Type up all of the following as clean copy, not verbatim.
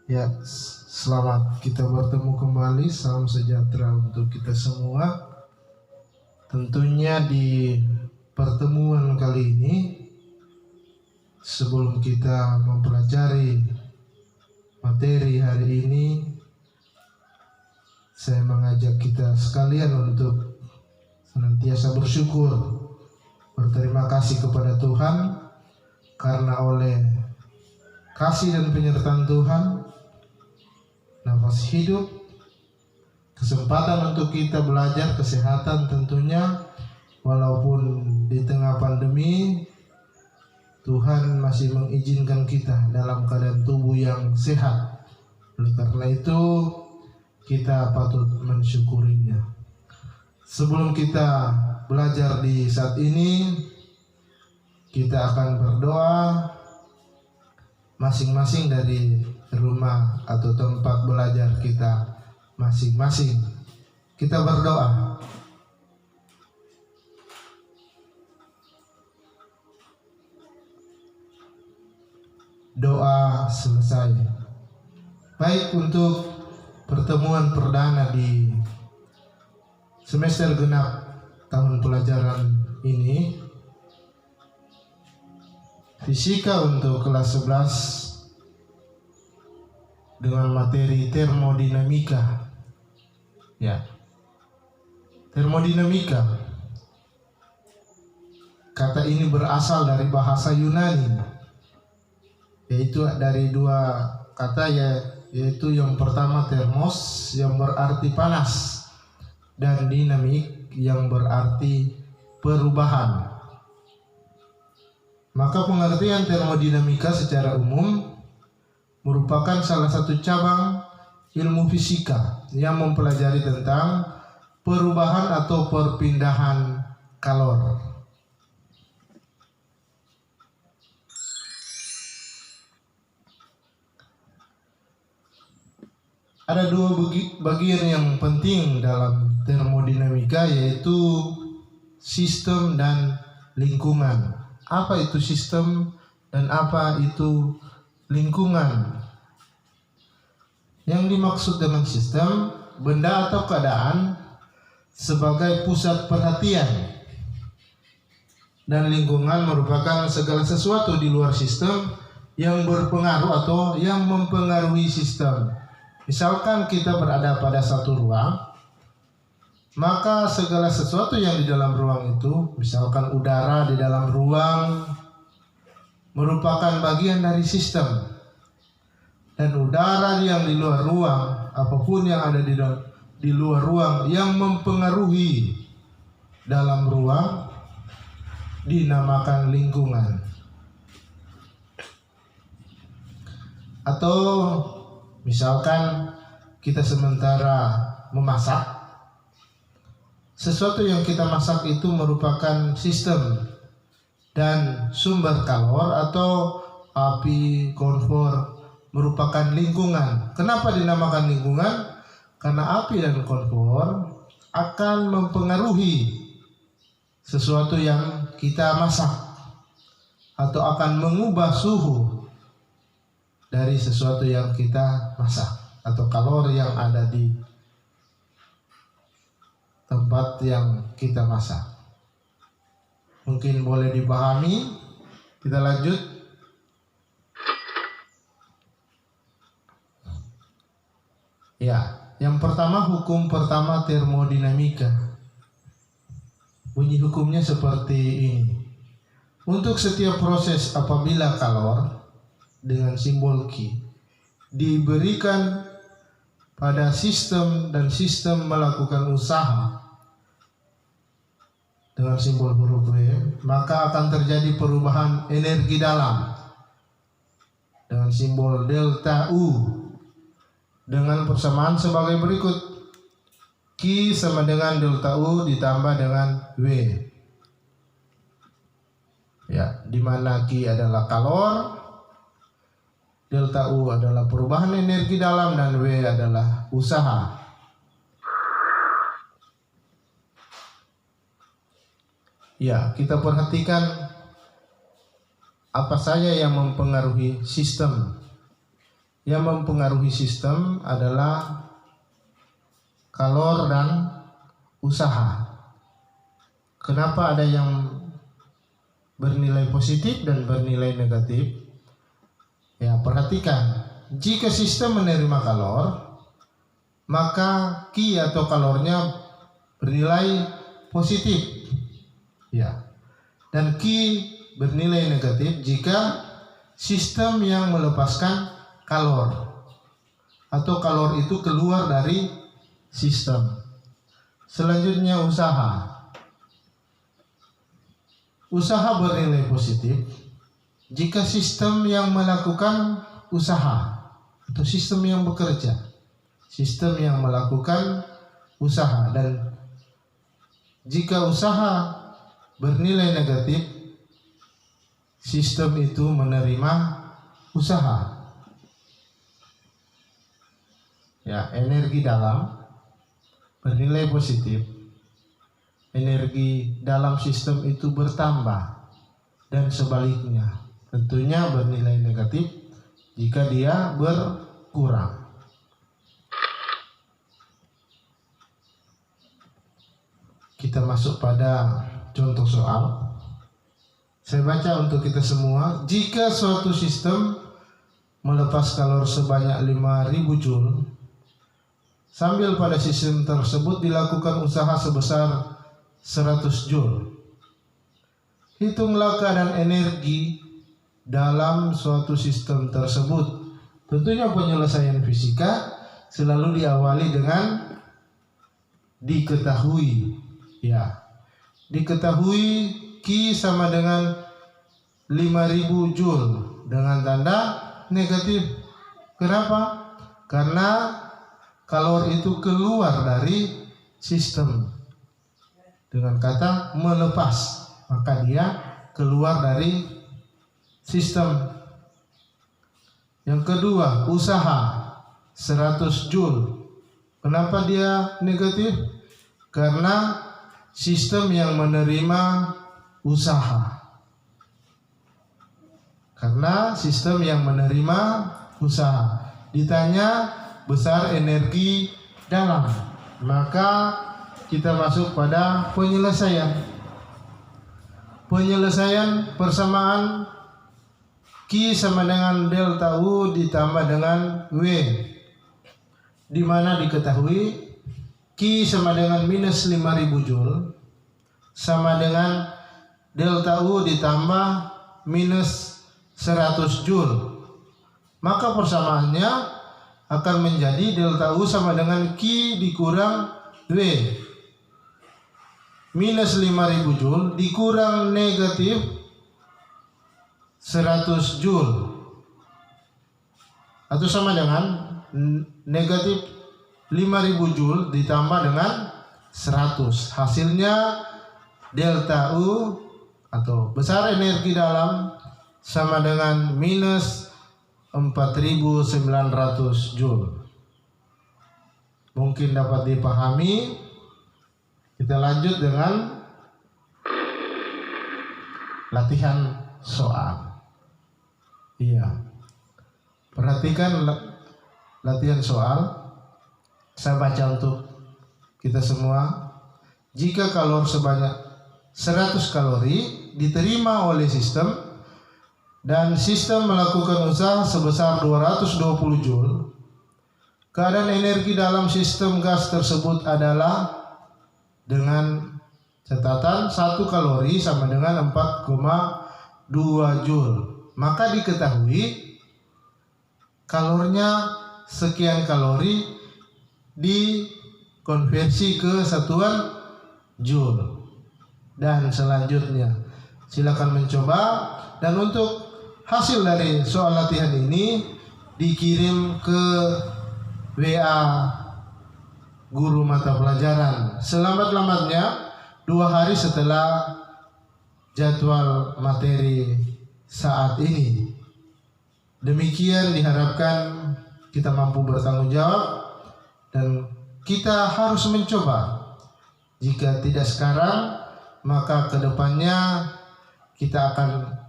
Ya, selamat kita bertemu kembali. Salam sejahtera untuk kita semua. Tentunya di pertemuan kali ini, sebelum kita mempelajari materi hari ini, saya mengajak kita sekalian untuk senantiasa bersyukur, berterima kasih kepada Tuhan, karena oleh kasih dan penyertaan Tuhan, nafas hidup, kesempatan untuk kita belajar, kesehatan tentunya, walaupun di tengah pandemi Tuhan masih mengizinkan kita dalam keadaan tubuh yang sehat. Oleh karena itu kita patut mensyukurinya. Sebelum kita belajar di saat ini, kita akan berdoa masing-masing dari rumah atau tempat belajar kita masing-masing. Kita berdoa. Doa selesai. Baik, untuk pertemuan perdana di semester genap tahun pelajaran ini, fisika untuk kelas 11 dengan materi termodinamika. Ya, termodinamika. Kata ini berasal dari bahasa Yunani, yaitu dari dua kata, yaitu yang pertama termos yang berarti panas, dan dinamik yang berarti perubahan. Maka pengertian termodinamika secara umum merupakan salah satu cabang ilmu fisika yang mempelajari tentang perubahan atau perpindahan kalor. Ada dua bagian yang penting dalam termodinamika, yaitu sistem dan lingkungan. Apa itu sistem dan apa itu lingkungan? Yang dimaksud dengan sistem, benda atau keadaan sebagai pusat perhatian, dan lingkungan merupakan segala sesuatu di luar sistem yang berpengaruh atau yang mempengaruhi sistem. Misalkan kita berada pada satu ruang, maka segala sesuatu yang di dalam ruang itu, misalkan udara di dalam ruang, merupakan bagian dari sistem. Dan udara yang di luar ruang, apapun yang ada di luar ruang yang mempengaruhi dalam ruang, dinamakan lingkungan. Atau misalkan kita sementara memasak, sesuatu yang kita masak itu merupakan sistem dan sumber kalor atau api, kompor merupakan lingkungan. Kenapa dinamakan lingkungan? Karena api dan kompor akan mempengaruhi sesuatu yang kita masak atau akan mengubah suhu dari sesuatu yang kita masak atau kalor yang ada di tempat yang kita masak. Mungkin boleh dipahami. Kita lanjut. Ya, yang pertama, hukum pertama termodinamika. Bunyi hukumnya seperti ini. Untuk setiap proses apabila kalor dengan simbol Q diberikan pada sistem dan sistem melakukan usaha dengan simbol huruf V, maka akan terjadi perubahan energi dalam dengan simbol delta U dengan persamaan sebagai berikut. Q sama dengan delta U ditambah dengan W. Ya, di mana Q adalah kalor, delta U adalah perubahan energi dalam, dan W adalah usaha. Ya, kita perhatikan apa saja yang mempengaruhi sistem. yang mempengaruhi sistem adalah kalor dan usaha. Kenapa ada yang bernilai positif dan bernilai negatif? Ya, perhatikan. Jika sistem menerima kalor, maka Q atau kalornya bernilai positif. Ya. Dan Q bernilai negatif jika sistem yang melepaskan kalor atau kalor itu keluar dari sistem. Selanjutnya usaha. Usaha bernilai positif jika sistem yang melakukan usaha atau sistem yang bekerja, sistem yang melakukan usaha. Dan jika usaha bernilai negatif, sistem itu menerima usaha. Ya, energi dalam bernilai positif, energi dalam sistem itu bertambah, dan sebaliknya tentunya bernilai negatif jika dia berkurang. Kita masuk pada contoh soal. Saya baca untuk kita semua. Jika suatu sistem melepas kalor sebanyak 5.000 Joule, sambil pada sistem tersebut dilakukan usaha sebesar 100 Joule. Hitunglah keadaan energi dalam suatu sistem tersebut. Tentunya penyelesaian fisika selalu diawali dengan diketahui. Ya, diketahui Q sama dengan 5.000 Joule dengan tanda negatif. Kenapa? Karena kalor itu keluar dari sistem. Dengan kata melepas, maka dia keluar dari sistem. Yang kedua, usaha 100 Joule. Kenapa dia negatif? Karena sistem yang menerima usaha. Karena sistem yang menerima usaha. Ditanya besar energi dalam, maka kita masuk pada penyelesaian. Penyelesaian persamaan Q sama dengan delta U ditambah dengan W, di mana diketahui Q sama dengan minus 5.000 Joule sama dengan delta U ditambah minus 100 Joule. Maka persamaannya akan menjadi delta U sama dengan Q dikurang W. Minus 5.000 Joule dikurang negatif 100 Joule, atau sama dengan negatif 5.000 Joule ditambah dengan 100. Hasilnya delta U atau besar energi dalam sama dengan minus 4.900 Joule. Mungkin dapat dipahami. Kita lanjut dengan latihan soal. Iya. Perhatikan latihan soal. Saya baca untuk kita semua. Jika kalor sebanyak 100 kalori diterima oleh sistem dan sistem melakukan usaha sebesar 220 Joule, keadaan energi dalam sistem gas tersebut adalah dengan catatan 1 kalori sama dengan 4,2 Joule. Maka diketahui kalornya sekian kalori dikonversi ke satuan Joule. Dan selanjutnya silakan mencoba, dan untuk hasil dari soal latihan ini dikirim ke WA guru mata pelajaran selambat-lambatnya 2 hari setelah jadwal materi saat ini. Demikian diharapkan kita mampu bertanggung jawab dan kita harus mencoba. Jika tidak sekarang, maka kedepannya kita akan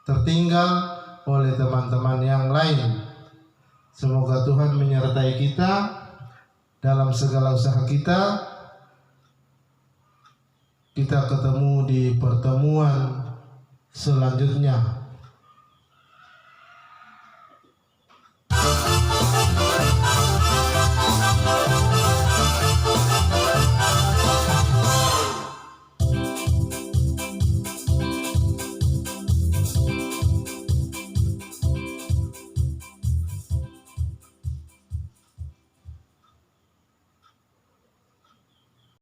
tertinggal oleh teman-teman yang lain. Semoga Tuhan menyertai kita dalam segala usaha kita. Kita ketemu di pertemuan selanjutnya.